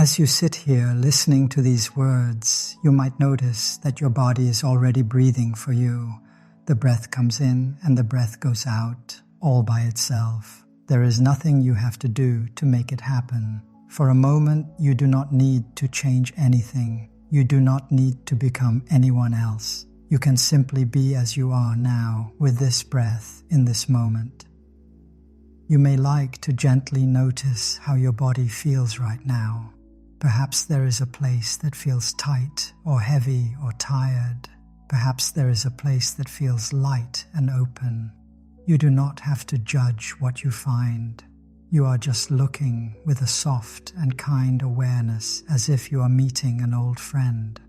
As you sit here listening to these words, you might notice that your body is already breathing for you. The breath comes in and the breath goes out, all by itself. There is nothing you have to do to make it happen. For a moment, you do not need to change anything. You do not need to become anyone else. You can simply be as you are now, with this breath in this moment. You may like to gently notice how your body feels right now. Perhaps there is a place that feels tight or heavy or tired. Perhaps there is a place that feels light and open. You do not have to judge what you find. You are just looking with a soft and kind awareness, as if you are meeting an old friend.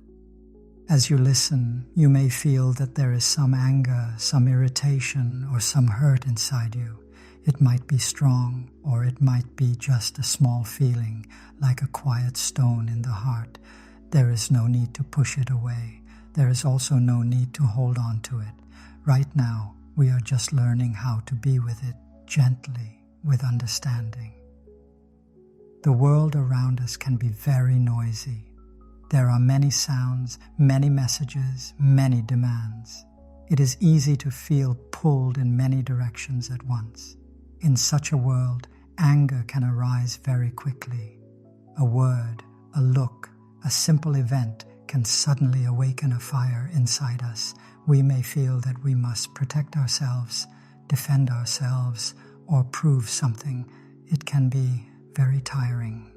As you listen, you may feel that there is some anger, some irritation, or some hurt inside you. It might be strong, or it might be just a small feeling, like a quiet stone in the heart. There is no need to push it away. There is also no need to hold on to it. Right now, we are just learning how to be with it gently, with understanding. The world around us can be very noisy. There are many sounds, many messages, many demands. It is easy to feel pulled in many directions at once. In such a world, anger can arise very quickly. A word, a look, a simple event can suddenly awaken a fire inside us. We may feel that we must protect ourselves, defend ourselves, or prove something. It can be very tiring.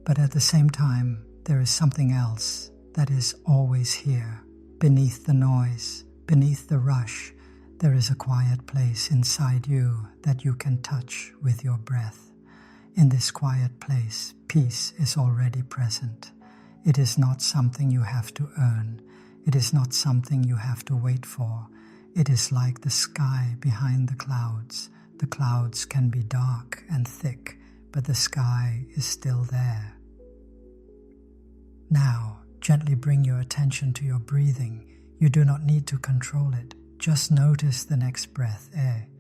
But at the same time, there is something else that is always here. Beneath the noise, beneath the rush, there is a quiet place inside you that you can touch with your breath. In this quiet place, peace is already present. It is not something you have to earn. It is not something you have to wait for. It is like the sky behind the clouds. The clouds can be dark and thick, but the sky is still there. Now, gently bring your attention to your breathing. You do not need to control it. Just notice the next breath,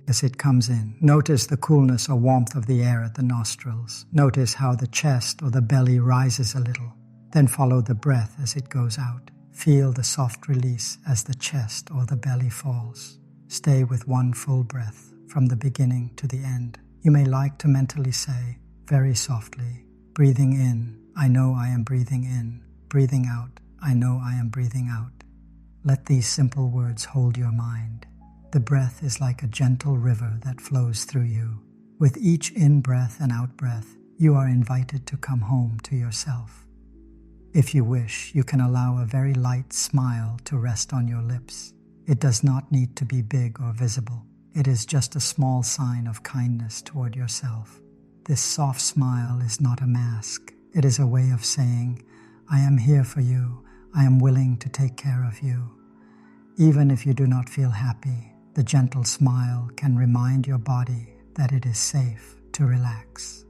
as it comes in. Notice the coolness or warmth of the air at the nostrils. Notice how the chest or the belly rises a little. Then follow the breath as it goes out. Feel the soft release as the chest or the belly falls. Stay with one full breath from the beginning to the end. You may like to mentally say, very softly, breathing in, I know I am breathing in. Breathing out, I know I am breathing out. Let these simple words hold your mind. The breath is like a gentle river that flows through you. With each in-breath and out-breath, you are invited to come home to yourself. If you wish, you can allow a very light smile to rest on your lips. It does not need to be big or visible. It is just a small sign of kindness toward yourself. This soft smile is not a mask. It is a way of saying, I am here for you. I am willing to take care of you. Even if you do not feel happy, the gentle smile can remind your body that it is safe to relax.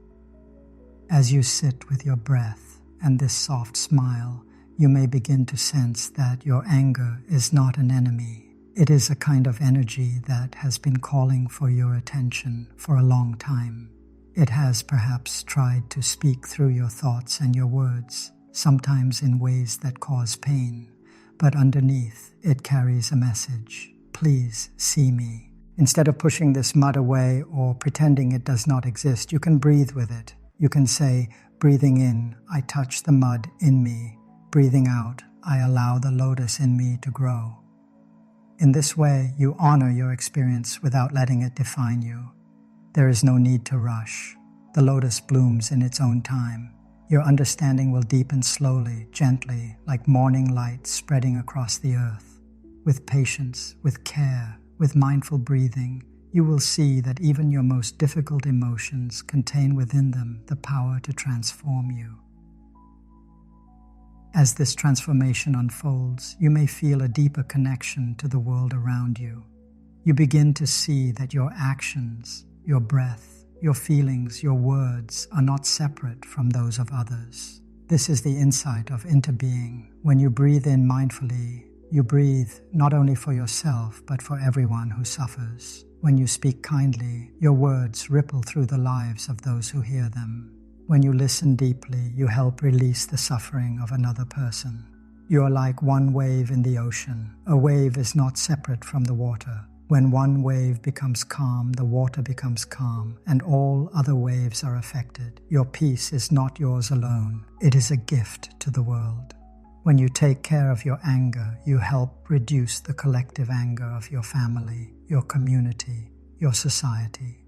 As you sit with your breath and this soft smile, you may begin to sense that your anger is not an enemy. It is a kind of energy that has been calling for your attention for a long time. It has perhaps tried to speak through your thoughts and your words, sometimes in ways that cause pain, but underneath it carries a message. Please see me. Instead of pushing this mud away or pretending it does not exist, you can breathe with it. You can say, breathing in, I touch the mud in me. Breathing out, I allow the lotus in me to grow. In this way, you honor your experience without letting it define you. There is no need to rush. The lotus blooms in its own time. Your understanding will deepen slowly, gently, like morning light spreading across the earth. With patience, with care, with mindful breathing, you will see that even your most difficult emotions contain within them the power to transform you. As this transformation unfolds, you may feel a deeper connection to the world around you. You begin to see that your actions, your breath, your feelings, your words are not separate from those of others. This is the insight of interbeing. When you breathe in mindfully, You breathe not only for yourself, but for everyone who suffers. When you speak kindly, your words ripple through the lives of those who hear them. When you listen deeply, you help release the suffering of another person. You are like one wave in the ocean. A wave is not separate from the water. When one wave becomes calm, the water becomes calm, and all other waves are affected. Your peace is not yours alone. It is a gift to the world. When you take care of your anger, you help reduce the collective anger of your family, your community, your society.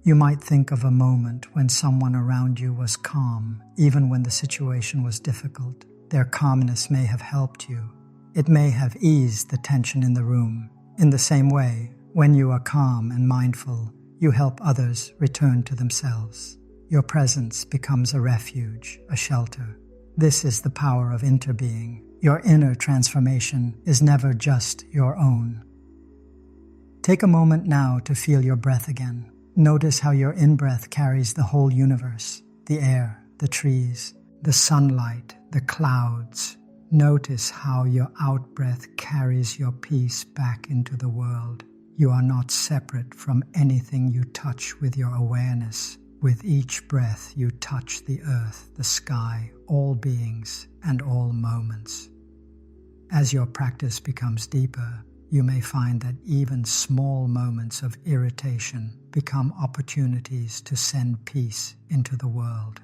You might think of a moment when someone around you was calm, even when the situation was difficult. Their calmness may have helped you. It may have eased the tension in the room. In the same way, when you are calm and mindful, you help others return to themselves. Your presence becomes a refuge, a shelter. This is the power of interbeing. Your inner transformation is never just your own. Take a moment now to feel your breath again. Notice how your in-breath carries the whole universe, the air, the trees, the sunlight, the clouds. Notice how your out-breath carries your peace back into the world. You are not separate from anything you touch with your awareness. With each breath, you touch the earth, the sky, all beings, and all moments. As your practice becomes deeper, you may find that even small moments of irritation become opportunities to send peace into the world.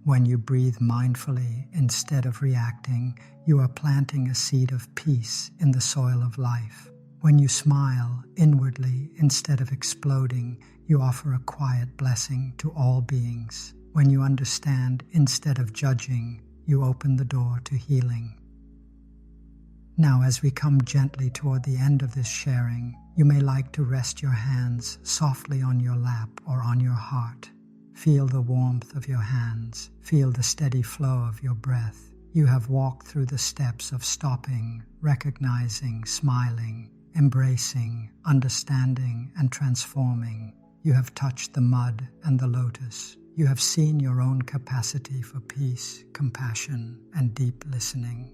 When you breathe mindfully instead of reacting, you are planting a seed of peace in the soil of life. When you smile inwardly instead of exploding, you offer a quiet blessing to all beings. When you understand instead of judging, you open the door to healing. Now, as we come gently toward the end of this sharing, you may like to rest your hands softly on your lap or on your heart. Feel the warmth of your hands. Feel the steady flow of your breath. You have walked through the steps of stopping, recognizing, smiling, embracing, understanding, and transforming. You have touched the mud and the lotus. You have seen your own capacity for peace, compassion, and deep listening.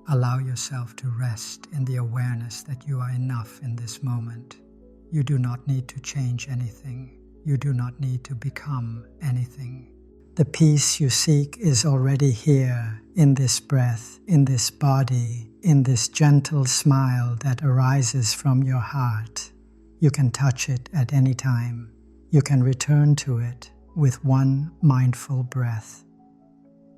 Allow yourself to rest in the awareness that you are enough in this moment. You do not need to change anything. You do not need to become anything. The peace you seek is already here, in this breath, in this body, in this gentle smile that arises from your heart. You can touch it at any time. You can return to it with one mindful breath.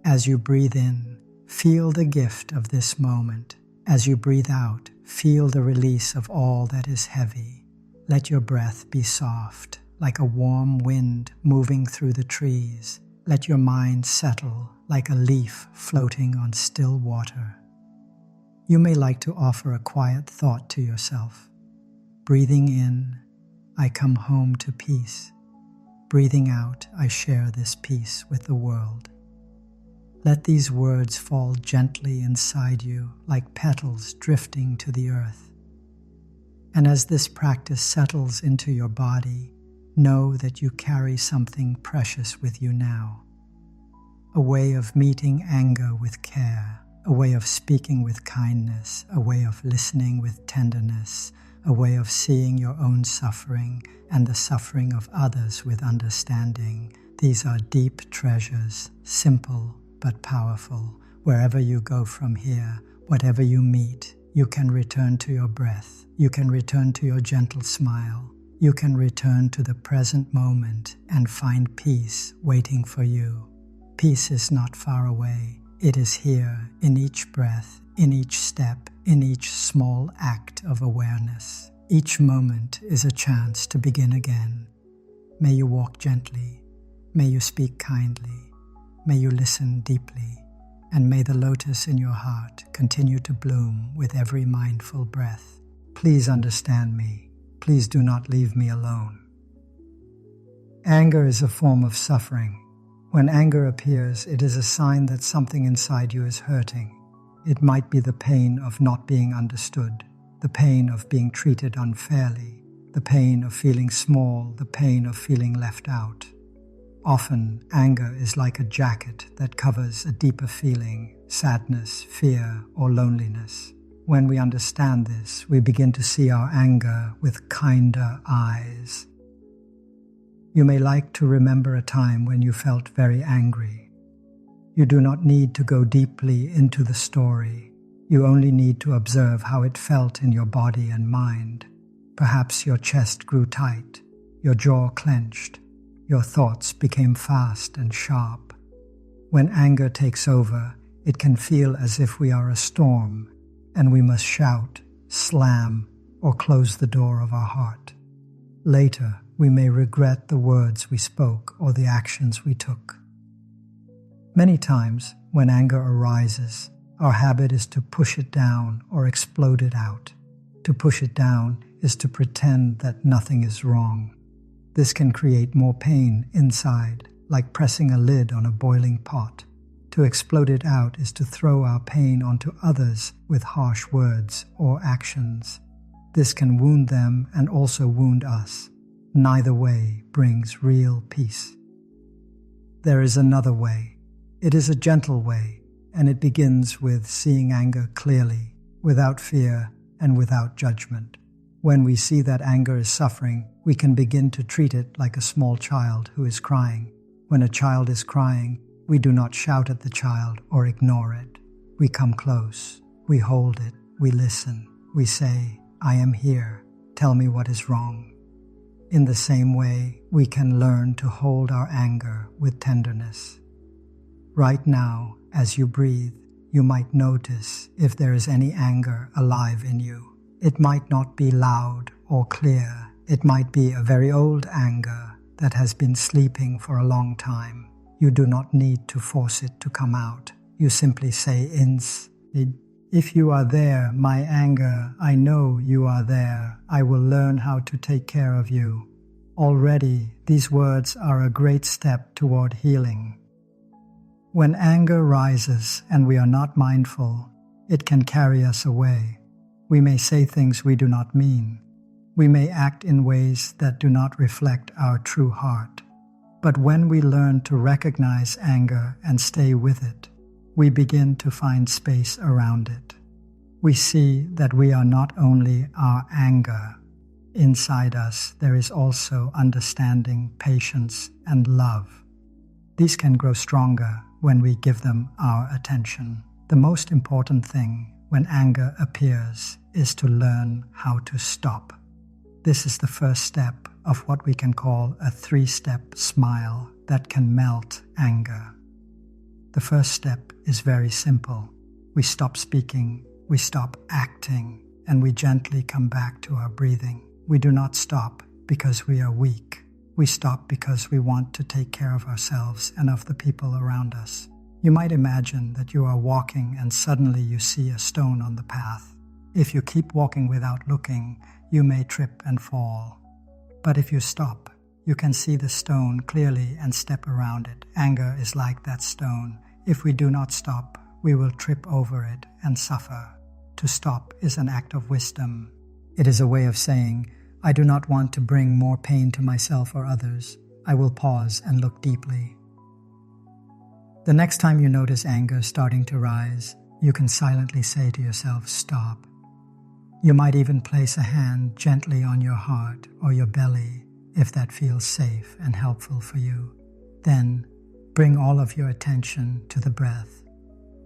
As you breathe in, feel the gift of this moment. As you breathe out, feel the release of all that is heavy. Let your breath be soft, like a warm wind moving through the trees. Let your mind settle like a leaf floating on still water. You may like to offer a quiet thought to yourself. Breathing in, I come home to peace. Breathing out, I share this peace with the world. Let these words fall gently inside you like petals drifting to the earth. And as this practice settles into your body, know that you carry something precious with you now. A way of meeting anger with care, a way of speaking with kindness, a way of listening with tenderness, a way of seeing your own suffering and the suffering of others with understanding. These are deep treasures, simple but powerful. Wherever you go from here, whatever you meet, you can return to your breath. You can return to your gentle smile. You can return to the present moment and find peace waiting for you. Peace is not far away. It is here in each breath, in each step, in each small act of awareness. Each moment is a chance to begin again. May you walk gently. May you speak kindly. May you listen deeply. And may the lotus in your heart continue to bloom with every mindful breath. Please understand me. Please do not leave me alone. Anger is a form of suffering. When anger appears, it is a sign that something inside you is hurting. It might be the pain of not being understood, the pain of being treated unfairly, the pain of feeling small, the pain of feeling left out. Often, anger is like a jacket that covers a deeper feeling, sadness, fear, or loneliness. When we understand this, we begin to see our anger with kinder eyes. You may like to remember a time when you felt very angry. You do not need to go deeply into the story. You only need to observe how it felt in your body and mind. Perhaps your chest grew tight, your jaw clenched, your thoughts became fast and sharp. When anger takes over, it can feel as if we are a storm, and we must shout, slam, or close the door of our heart. Later, we may regret the words we spoke or the actions we took. Many times, when anger arises, our habit is to push it down or explode it out. To push it down is to pretend that nothing is wrong. This can create more pain inside, like pressing a lid on a boiling pot. To explode it out is to throw our pain onto others with harsh words or actions. This can wound them and also wound us. Neither way brings real peace. There is another way. It is a gentle way, and it begins with seeing anger clearly, without fear and without judgment. When we see that anger is suffering, we can begin to treat it like a small child who is crying. When a child is crying, we do not shout at the child or ignore it. We come close, we hold it, we listen, we say, I am here, tell me what is wrong. In the same way, we can learn to hold our anger with tenderness. Right now, as you breathe, you might notice if there is any anger alive in you. It might not be loud or clear. It might be a very old anger that has been sleeping for a long time. You do not need to force it to come out. You simply say, if you are there, my anger, I know you are there. I will learn how to take care of you. Already, these words are a great step toward healing. When anger rises and we are not mindful, it can carry us away. We may say things we do not mean. We may act in ways that do not reflect our true heart. But when we learn to recognize anger and stay with it, we begin to find space around it. We see that we are not only our anger. Inside us, there is also understanding, patience, and love. These can grow stronger when we give them our attention. The most important thing when anger appears is to learn how to stop. This is the first step of what we can call a 3-step smile that can melt anger. The first step is very simple. We stop speaking, we stop acting, and we gently come back to our breathing. We do not stop because we are weak. We stop because we want to take care of ourselves and of the people around us. You might imagine that you are walking and suddenly you see a stone on the path. If you keep walking without looking, you may trip and fall. But if you stop, you can see the stone clearly and step around it. Anger is like that stone. If we do not stop, we will trip over it and suffer. To stop is an act of wisdom. It is a way of saying, I do not want to bring more pain to myself or others. I will pause and look deeply. The next time you notice anger starting to rise, you can silently say to yourself, stop. You might even place a hand gently on your heart or your belly if that feels safe and helpful for you. Then, bring all of your attention to the breath.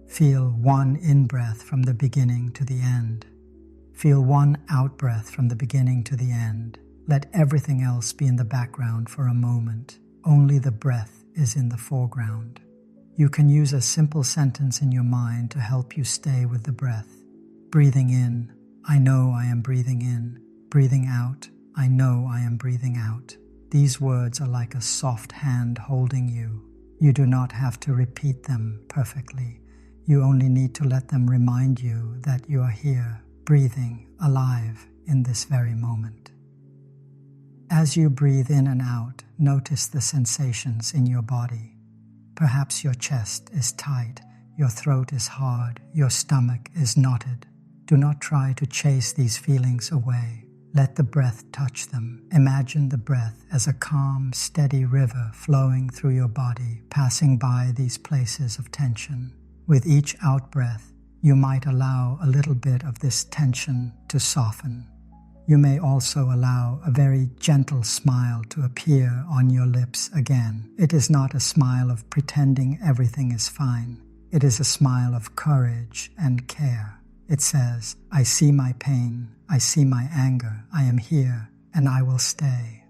Feel one in-breath from the beginning to the end. Feel one out-breath from the beginning to the end. Let everything else be in the background for a moment. Only the breath is in the foreground. You can use a simple sentence in your mind to help you stay with the breath. Breathing in, I know I am breathing in. Breathing out, I know I am breathing out. These words are like a soft hand holding you. You do not have to repeat them perfectly. You only need to let them remind you that you are here, breathing, alive in this very moment. As you breathe in and out, notice the sensations in your body. Perhaps your chest is tight, your throat is hard, your stomach is knotted. Do not try to chase these feelings away. Let the breath touch them. Imagine the breath as a calm, steady river flowing through your body, passing by these places of tension. With each out-breath, you might allow a little bit of this tension to soften. You may also allow a very gentle smile to appear on your lips again. It is not a smile of pretending everything is fine. It is a smile of courage and care. It says, I see my pain, I see my anger, I am here, and I will stay.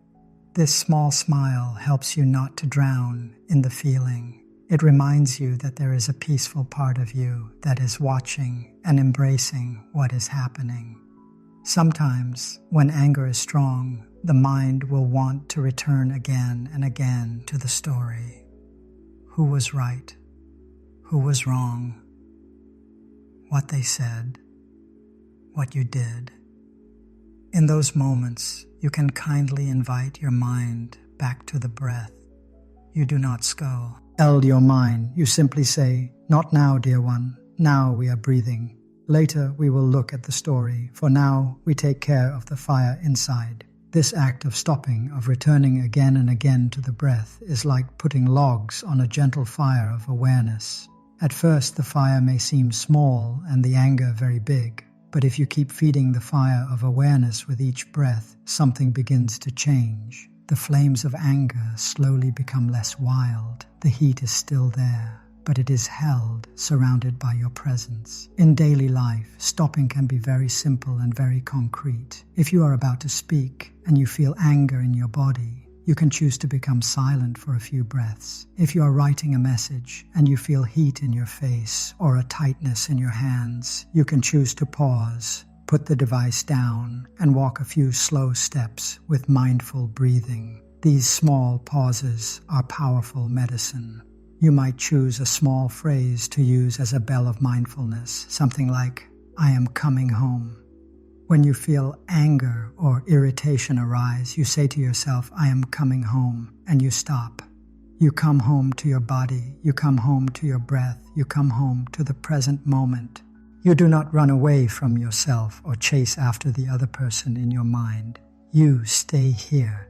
This small smile helps you not to drown in the feeling. It reminds you that there is a peaceful part of you that is watching and embracing what is happening. Sometimes, when anger is strong, the mind will want to return again and again to the story. Who was right? Who was wrong? What they said? What you did? In those moments, you can kindly invite your mind back to the breath. You do not scold your mind. You simply say, not now, dear one. Now we are breathing. Later we will look at the story. For now, we take care of the fire inside. This act of stopping, of returning again and again to the breath, is like putting logs on a gentle fire of awareness. At first, the fire may seem small and the anger very big. But if you keep feeding the fire of awareness with each breath, something begins to change. The flames of anger slowly become less wild. The heat is still there, but it is held, surrounded by your presence. In daily life, stopping can be very simple and very concrete. If you are about to speak and you feel anger in your body, you can choose to become silent for a few breaths. If you are writing a message and you feel heat in your face or a tightness in your hands, you can choose to pause, put the device down, and walk a few slow steps with mindful breathing. These small pauses are powerful medicine. You might choose a small phrase to use as a bell of mindfulness, something like, I am coming home. When you feel anger or irritation arise, you say to yourself, I am coming home, and you stop. You come home to your body, you come home to your breath, you come home to the present moment. You do not run away from yourself or chase after the other person in your mind. You stay here.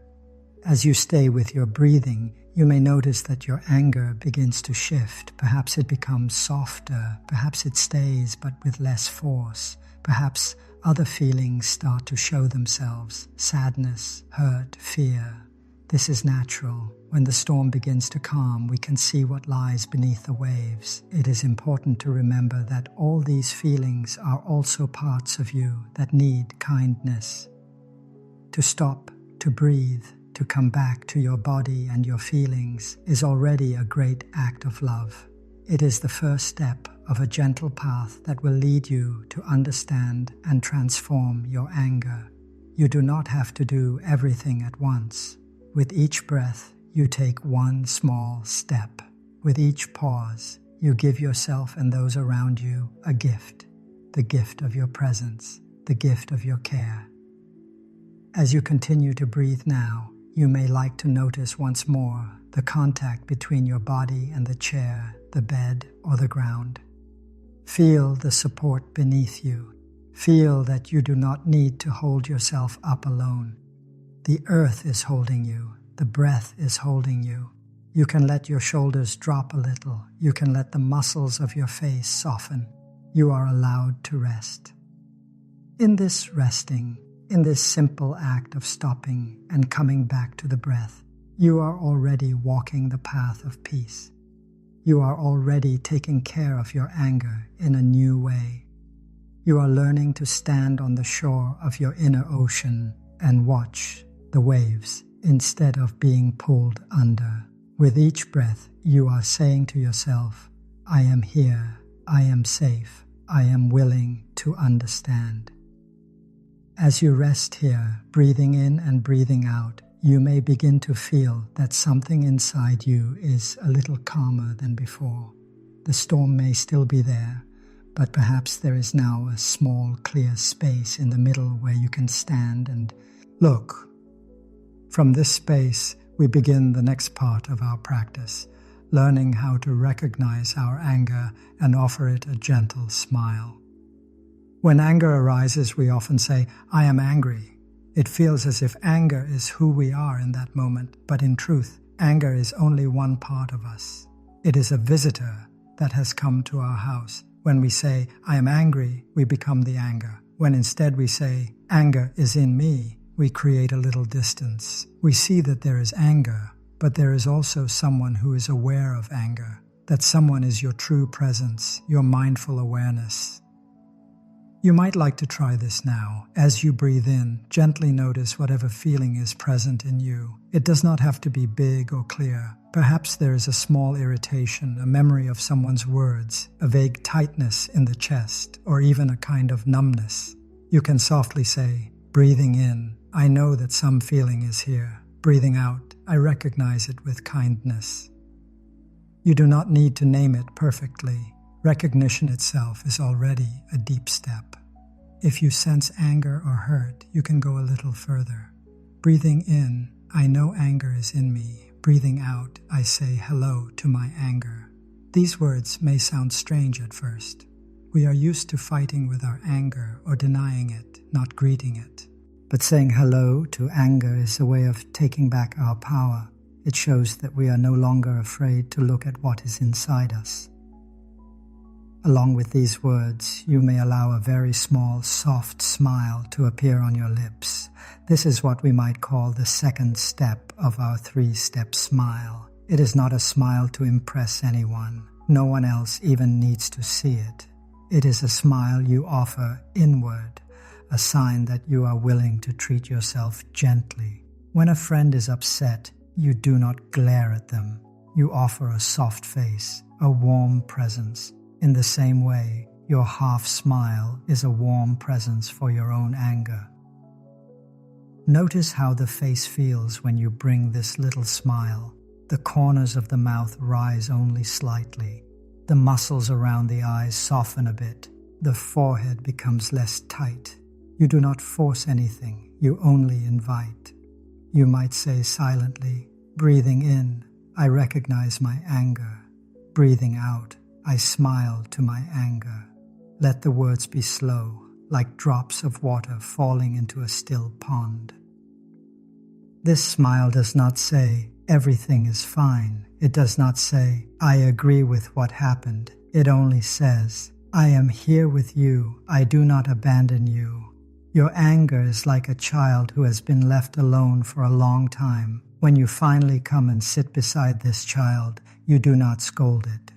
As you stay with your breathing, you may notice that your anger begins to shift. Perhaps it becomes softer, perhaps it stays but with less force. Perhaps other feelings start to show themselves: sadness, hurt, fear. This is natural. When the storm begins to calm, we can see what lies beneath the waves. It is important to remember that all these feelings are also parts of you that need kindness. To stop, to breathe, to come back to your body and your feelings is already a great act of love. It is the first step of a gentle path that will lead you to understand and transform your anger. You do not have to do everything at once. With each breath, you take one small step. With each pause, you give yourself and those around you a gift, the gift of your presence, the gift of your care. As you continue to breathe now, you may like to notice once more the contact between your body and the chair, the bed, or the ground. Feel the support beneath you. Feel that you do not need to hold yourself up alone. The earth is holding you. The breath is holding you. You can let your shoulders drop a little. You can let the muscles of your face soften. You are allowed to rest. In this resting, in this simple act of stopping and coming back to the breath, you are already walking the path of peace. You are already taking care of your anger in a new way. You are learning to stand on the shore of your inner ocean and watch the waves instead of being pulled under. With each breath, you are saying to yourself, I am here, I am safe, I am willing to understand. As you rest here, breathing in and breathing out, you may begin to feel that something inside you is a little calmer than before. The storm may still be there, but perhaps there is now a small, clear space in the middle where you can stand and look. From this space, we begin the next part of our practice, learning how to recognize our anger and offer it a gentle smile. When anger arises, we often say, I am angry. It feels as if anger is who we are in that moment, but in truth, anger is only one part of us. It is a visitor that has come to our house. When we say, I am angry, we become the anger. When instead we say, anger is in me, we create a little distance. We see that there is anger, but there is also someone who is aware of anger. That someone is your true presence, your mindful awareness. You might like to try this now. As you breathe in, gently notice whatever feeling is present in you. It does not have to be big or clear. Perhaps there is a small irritation, a memory of someone's words, a vague tightness in the chest, or even a kind of numbness. You can softly say, breathing in, I know that some feeling is here. Breathing out, I recognize it with kindness. You do not need to name it perfectly. Recognition itself is already a deep step. If you sense anger or hurt, you can go a little further. Breathing in, I know anger is in me. Breathing out, I say hello to my anger. These words may sound strange at first. We are used to fighting with our anger or denying it, not greeting it. But saying hello to anger is a way of taking back our power. It shows that we are no longer afraid to look at what is inside us. Along with these words, you may allow a very small, soft smile to appear on your lips. This is what we might call the second step of our three-step smile. It is not a smile to impress anyone. No one else even needs to see it. It is a smile you offer inward, a sign that you are willing to treat yourself gently. When a friend is upset, you do not glare at them. You offer a soft face, a warm presence. In the same way, your half smile is a warm presence for your own anger. Notice how the face feels when you bring this little smile. The corners of the mouth rise only slightly. The muscles around the eyes soften a bit. The forehead becomes less tight. You do not force anything, you only invite. You might say silently, breathing in, I recognize my anger. Breathing out, I smile to my anger. Let the words be slow, like drops of water falling into a still pond. This smile does not say, everything is fine. It does not say, I agree with what happened. It only says, I am here with you. I do not abandon you. Your anger is like a child who has been left alone for a long time. When you finally come and sit beside this child, you do not scold it.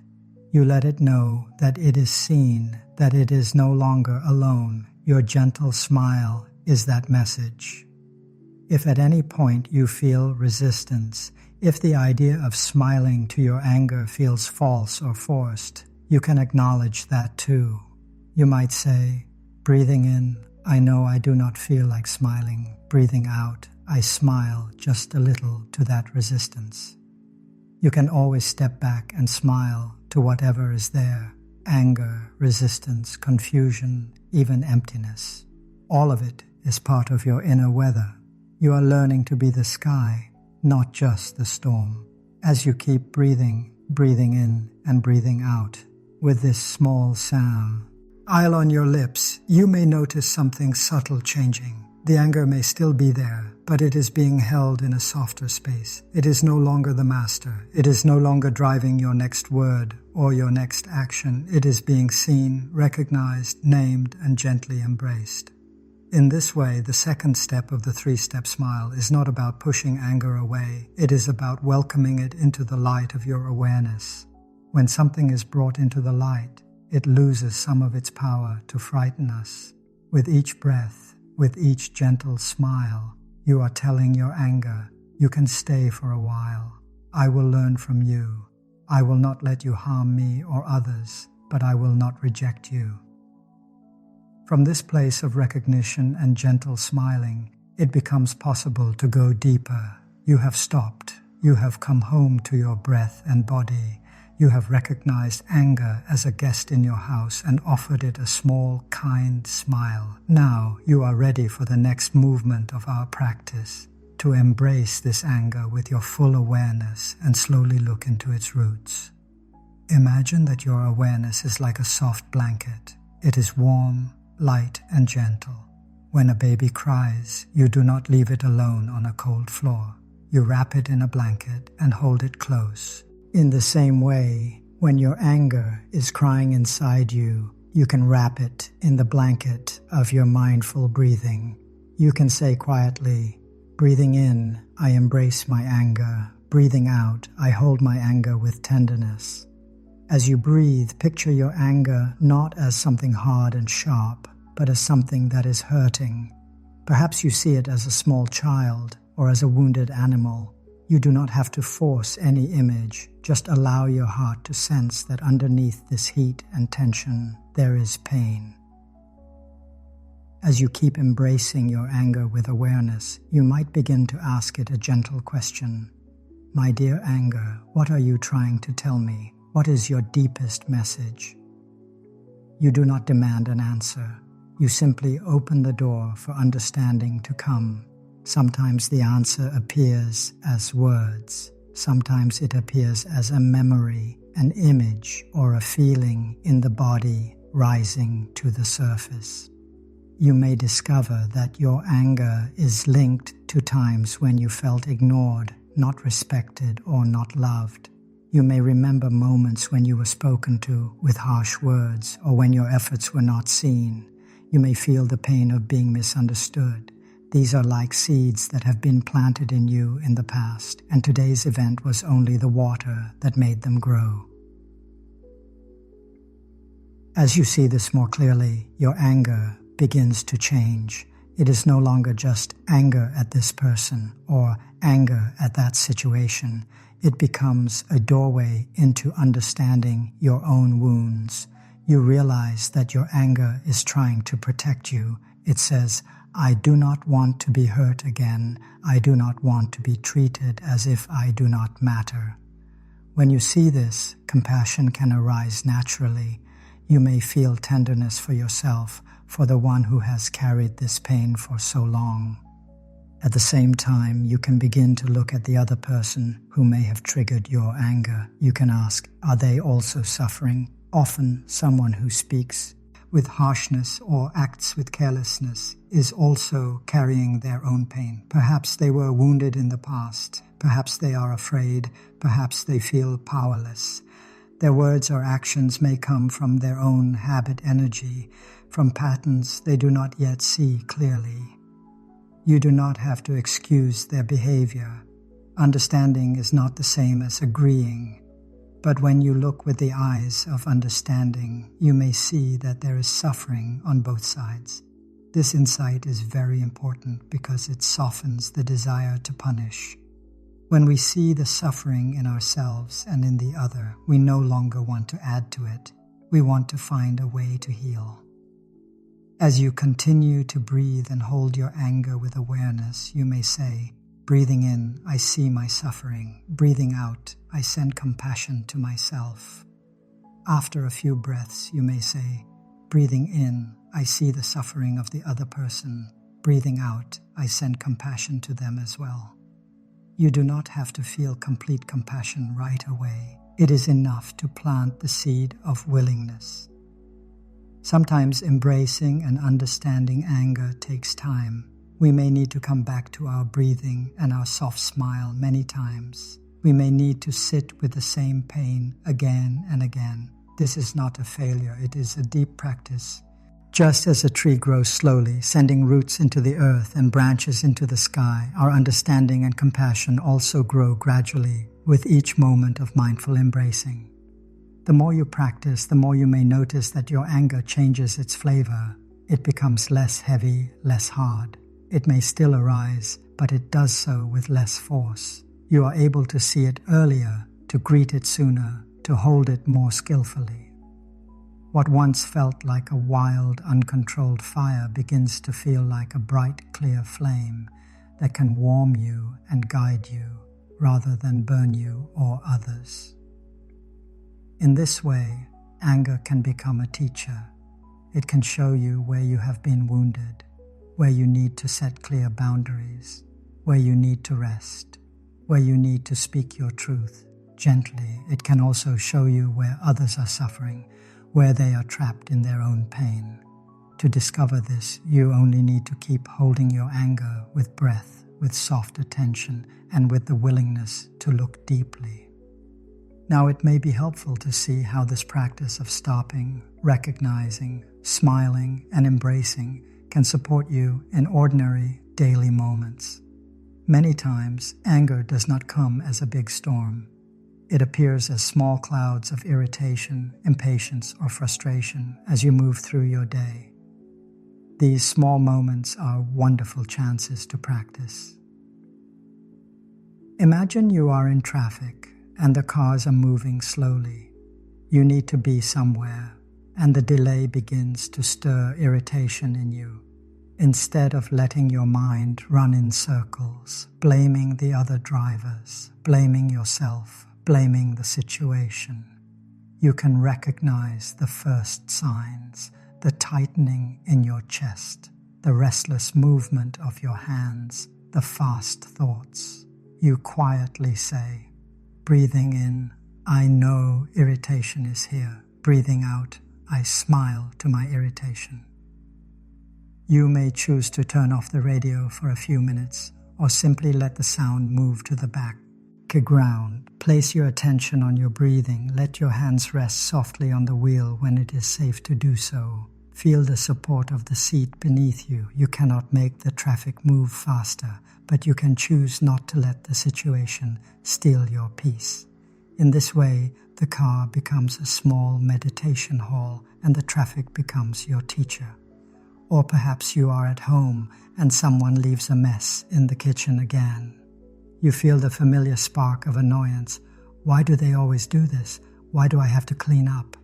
You let it know that it is seen, that it is no longer alone. Your gentle smile is that message. If at any point you feel resistance, if the idea of smiling to your anger feels false or forced, you can acknowledge that too. You might say, breathing in, I know I do not feel like smiling. Breathing out, I smile just a little to that resistance. You can always step back and smile to whatever is there. Anger, resistance, confusion, even emptiness. All of it is part of your inner weather. You are learning to be the sky, not just the storm. As you keep breathing in and breathing out, with this small sound, I'll on your lips, you may notice something subtle changing. The anger may still be there, but it is being held in a softer space. It is no longer the master. It is no longer driving your next word or your next action. It is being seen, recognized, named, and gently embraced. In this way, the second step of the three-step smile is not about pushing anger away. It is about welcoming it into the light of your awareness. When something is brought into the light, it loses some of its power to frighten us. With each breath, with each gentle smile, you are telling your anger, you can stay for a while. I will learn from you. I will not let you harm me or others, but I will not reject you. From this place of recognition and gentle smiling, it becomes possible to go deeper. You have stopped. You have come home to your breath and body. You have recognized anger as a guest in your house and offered it a small, kind smile. Now you are ready for the next movement of our practice, to embrace this anger with your full awareness and slowly look into its roots. Imagine that your awareness is like a soft blanket. It is warm, light, and gentle. When a baby cries, you do not leave it alone on a cold floor. You wrap it in a blanket and hold it close. In the same way, when your anger is crying inside you, you can wrap it in the blanket of your mindful breathing. You can say quietly, breathing in, I embrace my anger. Breathing out, I hold my anger with tenderness. As you breathe, picture your anger not as something hard and sharp, but as something that is hurting. Perhaps you see it as a small child or as a wounded animal. You do not have to force any image, just allow your heart to sense that underneath this heat and tension, there is pain. As you keep embracing your anger with awareness, you might begin to ask it a gentle question. My dear anger, what are you trying to tell me? What is your deepest message? You do not demand an answer. You simply open the door for understanding to come. Sometimes the answer appears as words. Sometimes it appears as a memory, an image, or a feeling in the body rising to the surface. You may discover that your anger is linked to times when you felt ignored, not respected, or not loved. You may remember moments when you were spoken to with harsh words or when your efforts were not seen. You may feel the pain of being misunderstood. These are like seeds that have been planted in you in the past, and today's event was only the water that made them grow. As you see this more clearly, your anger begins to change. It is no longer just anger at this person or anger at that situation. It becomes a doorway into understanding your own wounds. You realize that your anger is trying to protect you. It says, I do not want to be hurt again. I do not want to be treated as if I do not matter. When you see this, compassion can arise naturally. You may feel tenderness for yourself, for the one who has carried this pain for so long. At the same time, you can begin to look at the other person who may have triggered your anger. You can ask, are they also suffering? Often, someone who speaks with harshness or acts with carelessness is also carrying their own pain. Perhaps they were wounded in the past. Perhaps they are afraid. Perhaps they feel powerless. Their words or actions may come from their own habit energy, from patterns they do not yet see clearly. You do not have to excuse their behavior. Understanding is not the same as agreeing. But when you look with the eyes of understanding, you may see that there is suffering on both sides. This insight is very important because it softens the desire to punish. When we see the suffering in ourselves and in the other, we no longer want to add to it. We want to find a way to heal. As you continue to breathe and hold your anger with awareness, you may say, breathing in, I see my suffering. Breathing out, I send compassion to myself. After a few breaths, you may say, breathing in, I see the suffering of the other person. Breathing out, I send compassion to them as well. You do not have to feel complete compassion right away. It is enough to plant the seed of willingness. Sometimes embracing and understanding anger takes time. We may need to come back to our breathing and our soft smile many times. We may need to sit with the same pain again and again. This is not a failure, it is a deep practice. Just as a tree grows slowly, sending roots into the earth and branches into the sky, our understanding and compassion also grow gradually with each moment of mindful embracing. The more you practice, the more you may notice that your anger changes its flavor. It becomes less heavy, less hard. It may still arise, but it does so with less force. You are able to see it earlier, to greet it sooner, to hold it more skillfully. What once felt like a wild, uncontrolled fire begins to feel like a bright, clear flame that can warm you and guide you rather than burn you or others. In this way, anger can become a teacher. It can show you where you have been wounded, where you need to set clear boundaries, where you need to rest, where you need to speak your truth gently. It can also show you where others are suffering, where they are trapped in their own pain. To discover this, you only need to keep holding your anger with breath, with soft attention, and with the willingness to look deeply. Now, it may be helpful to see how this practice of stopping, recognizing, smiling, and embracing can support you in ordinary, daily moments. Many times, anger does not come as a big storm. It appears as small clouds of irritation, impatience, or frustration as you move through your day. These small moments are wonderful chances to practice. Imagine you are in traffic and the cars are moving slowly. You need to be somewhere, and the delay begins to stir irritation in you. Instead of letting your mind run in circles, blaming the other drivers, blaming yourself, blaming the situation, you can recognize the first signs, the tightening in your chest, the restless movement of your hands, the fast thoughts. You quietly say, breathing in, I know irritation is here. Breathing out, I smile to my irritation. You may choose to turn off the radio for a few minutes or simply let the sound move to the background. Place your attention on your breathing. Let your hands rest softly on the wheel when it is safe to do so. Feel the support of the seat beneath you. You cannot make the traffic move faster, but you can choose not to let the situation steal your peace. In this way, the car becomes a small meditation hall and the traffic becomes your teacher. Or perhaps you are at home and someone leaves a mess in the kitchen again. You feel the familiar spark of annoyance. Why do they always do this? Why do I have to clean up?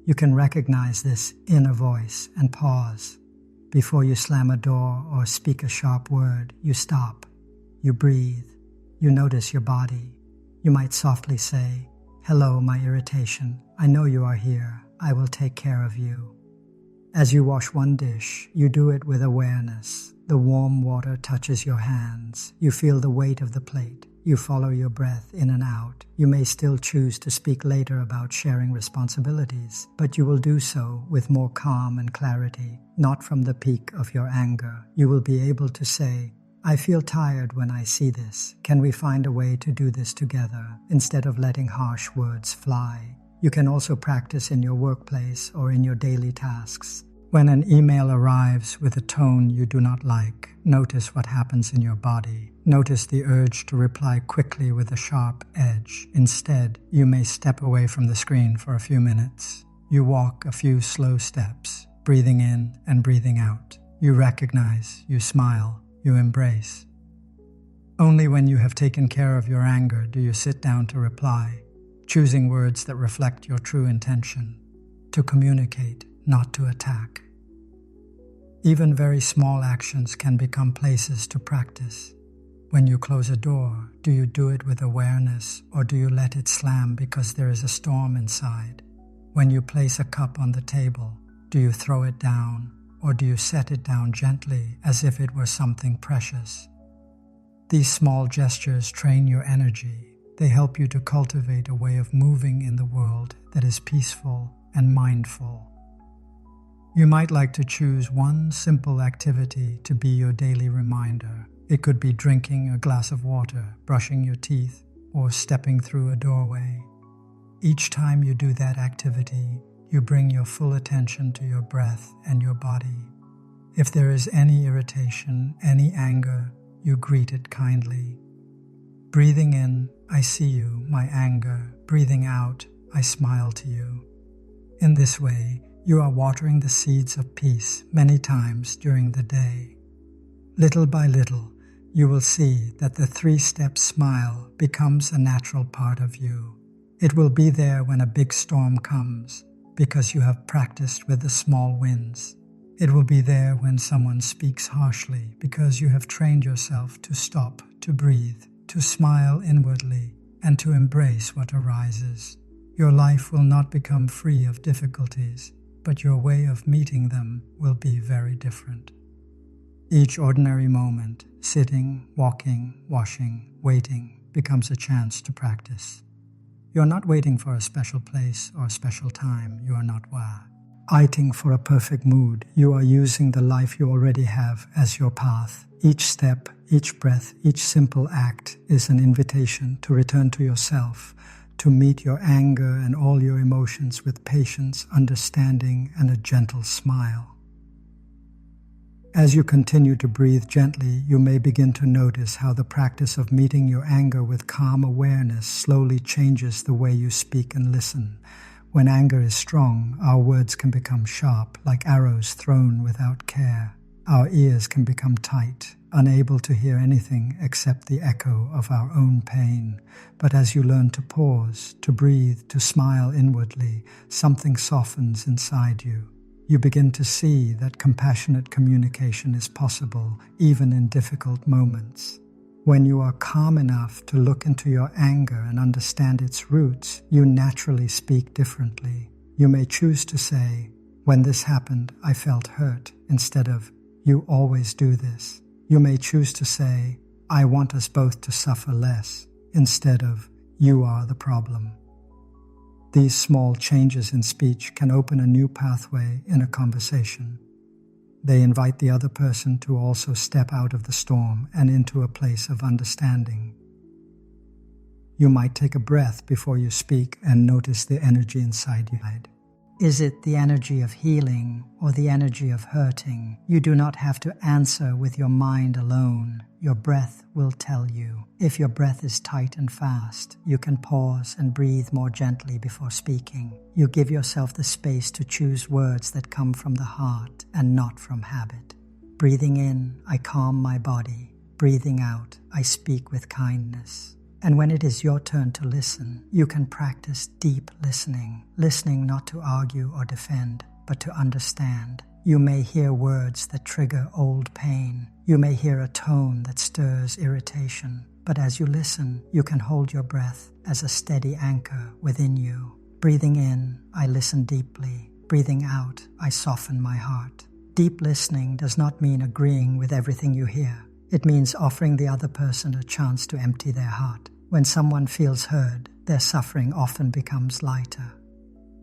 You can recognize this inner voice and pause. Before you slam a door or speak a sharp word, you stop. You breathe. You notice your body. You might softly say, hello, my irritation. I know you are here. I will take care of you. As you wash one dish, you do it with awareness. The warm water touches your hands. You feel the weight of the plate. You follow your breath in and out. You may still choose to speak later about sharing responsibilities, but you will do so with more calm and clarity, not from the peak of your anger. You will be able to say, I feel tired when I see this. Can we find a way to do this together, instead of letting harsh words fly? You can also practice in your workplace or in your daily tasks. When an email arrives with a tone you do not like, notice what happens in your body. Notice the urge to reply quickly with a sharp edge. Instead, you may step away from the screen for a few minutes. You walk a few slow steps, breathing in and breathing out. You recognize, you smile, you embrace. Only when you have taken care of your anger do you sit down to reply, choosing words that reflect your true intention, to communicate, not to attack. Even very small actions can become places to practice. When you close a door, do you do it with awareness or do you let it slam because there is a storm inside? When you place a cup on the table, do you throw it down or do you set it down gently as if it were something precious? These small gestures train your energy. They help you to cultivate a way of moving in the world that is peaceful and mindful. You might like to choose one simple activity to be your daily reminder. It could be drinking a glass of water, brushing your teeth, or stepping through a doorway. Each time you do that activity, you bring your full attention to your breath and your body. If there is any irritation, any anger, you greet it kindly. Breathing in, I see you, my anger. Breathing out, I smile to you. In this way, you are watering the seeds of peace many times during the day. Little by little, you will see that the three-step smile becomes a natural part of you. It will be there when a big storm comes, because you have practiced with the small wins. It will be there when someone speaks harshly, because you have trained yourself to stop, to breathe, to smile inwardly, and to embrace what arises. Your life will not become free of difficulties, but your way of meeting them will be very different. Each ordinary moment, sitting, walking, washing, waiting, becomes a chance to practice. You are not waiting for a special place or a special time. You are not where. eyeing for a perfect mood. You are using the life you already have as your path. Each step, each breath, each simple act is an invitation to return to yourself, to meet your anger and all your emotions with patience, understanding, and a gentle smile. As you continue to breathe gently, you may begin to notice how the practice of meeting your anger with calm awareness slowly changes the way you speak and listen. When anger is strong, our words can become sharp, like arrows thrown without care. Our ears can become tight, unable to hear anything except the echo of our own pain. But as you learn to pause, to breathe, to smile inwardly, something softens inside you. You begin to see that compassionate communication is possible, even in difficult moments. When you are calm enough to look into your anger and understand its roots, you naturally speak differently. You may choose to say, "When this happened, I felt hurt," instead of, "You always do this." You may choose to say, "I want us both to suffer less," instead of, "You are the problem." These small changes in speech can open a new pathway in a conversation. They invite the other person to also step out of the storm and into a place of understanding. You might take a breath before you speak and notice the energy inside you. Is it the energy of healing or the energy of hurting? You do not have to answer with your mind alone. Your breath will tell you. If your breath is tight and fast, you can pause and breathe more gently before speaking. You give yourself the space to choose words that come from the heart and not from habit. Breathing in, I calm my body. Breathing out, I speak with kindness. And when it is your turn to listen, you can practice deep listening. Listening not to argue or defend, but to understand. You may hear words that trigger old pain. You may hear a tone that stirs irritation. But as you listen, you can hold your breath as a steady anchor within you. Breathing in, I listen deeply. Breathing out, I soften my heart. Deep listening does not mean agreeing with everything you hear. It means offering the other person a chance to empty their heart. When someone feels heard, their suffering often becomes lighter.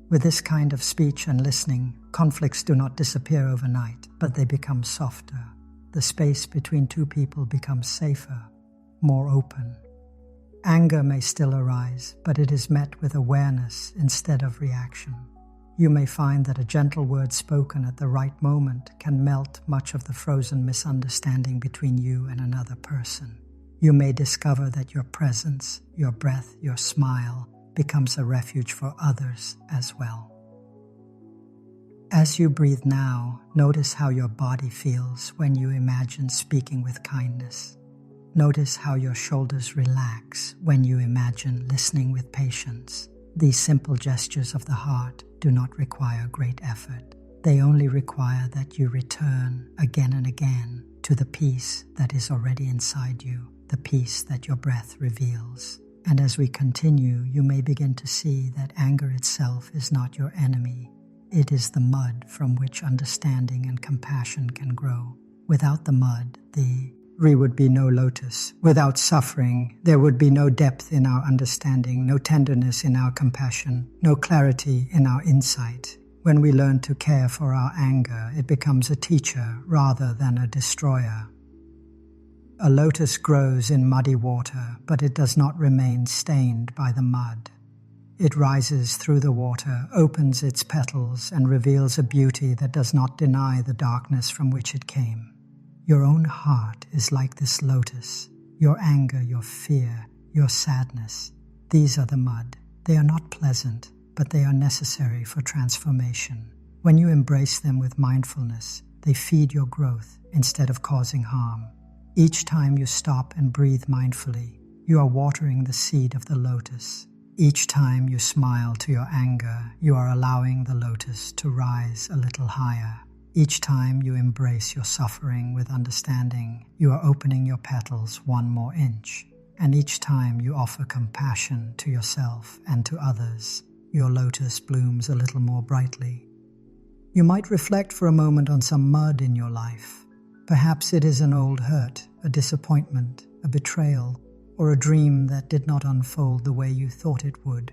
With this kind of speech and listening, conflicts do not disappear overnight, but they become softer. The space between two people becomes safer, more open. Anger may still arise, but it is met with awareness instead of reaction. You may find that a gentle word spoken at the right moment can melt much of the frozen misunderstanding between you and another person. You may discover that your presence, your breath, your smile becomes a refuge for others as well. As you breathe now, notice how your body feels when you imagine speaking with kindness. Notice how your shoulders relax when you imagine listening with patience. These simple gestures of the heart do not require great effort. They only require that you return again and again to the peace that is already inside you, the peace that your breath reveals. And as we continue, you may begin to see that anger itself is not your enemy. It is the mud from which understanding and compassion can grow. Without the mud, there would be no lotus. Without suffering, there would be no depth in our understanding, no tenderness in our compassion, no clarity in our insight. When we learn to care for our anger, it becomes a teacher rather than a destroyer. A lotus grows in muddy water, but it does not remain stained by the mud. It rises through the water, opens its petals, and reveals a beauty that does not deny the darkness from which it came. Your own heart is like this lotus. Your anger, your fear, your sadness, these are the mud. They are not pleasant, but they are necessary for transformation. When you embrace them with mindfulness, they feed your growth instead of causing harm. Each time you stop and breathe mindfully, you are watering the seed of the lotus. Each time you smile to your anger, you are allowing the lotus to rise a little higher. Each time you embrace your suffering with understanding, you are opening your petals one more inch. And each time you offer compassion to yourself and to others, your lotus blooms a little more brightly. You might reflect for a moment on some mud in your life. Perhaps it is an old hurt, a disappointment, a betrayal, or a dream that did not unfold the way you thought it would.